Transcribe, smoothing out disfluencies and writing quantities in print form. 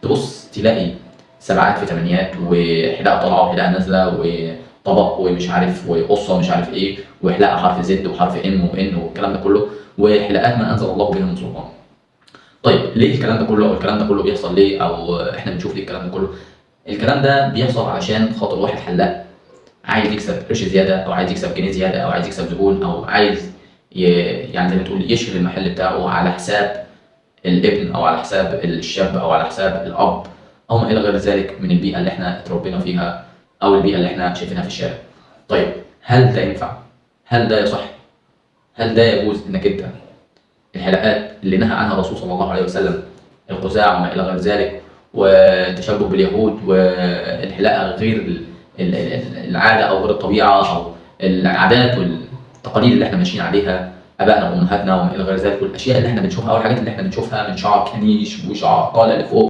تبص تلاقي سبعات في تمانيات وحلاقه طالعه وحلاقه نازله وطبق ومش عارف وقصه ومش عارف ايه وحلاقه حرف زد وحرف ام وان والكلام ده كله، وحلاقات ما انزل الله بها من سلطان. طيب ليه الكلام ده كله، او الكلام ده كله بيحصل ليه، او احنا بنشوف ليه الكلام ده كله؟ الكلام ده بيحصل علشان خاطر واحد حلاق عايز يكسب قرش زياده، او عايز يكسب جنيه زياده، او عايز يكسب زبون، او عايز يعني زي ما تقول يشهر المحل بتاعه على حساب الابن او على حساب الشاب او على حساب الاب او ما الى غير ذلك من البيئه اللي احنا اتربينا فيها او البيئه اللي احنا شايفينها في الشارع. طيب هل ده ينفع؟ هل ده يصح؟ هل ده يجوز انك انت الحلقات اللي نهى عنها الرسول صلى الله عليه وسلم، القزاع وما الى غير ذلك، والتشبه باليهود، والحلاقه غير العاده او غير الطبيعه او العادات والتقاليد اللي احنا ماشيين عليها ابائنا وامهاتنا وما الى غير ذلك، والاشياء اللي احنا بنشوفها او الحاجات اللي احنا بنشوفها من شعر كنيش وشعر طالع لفوق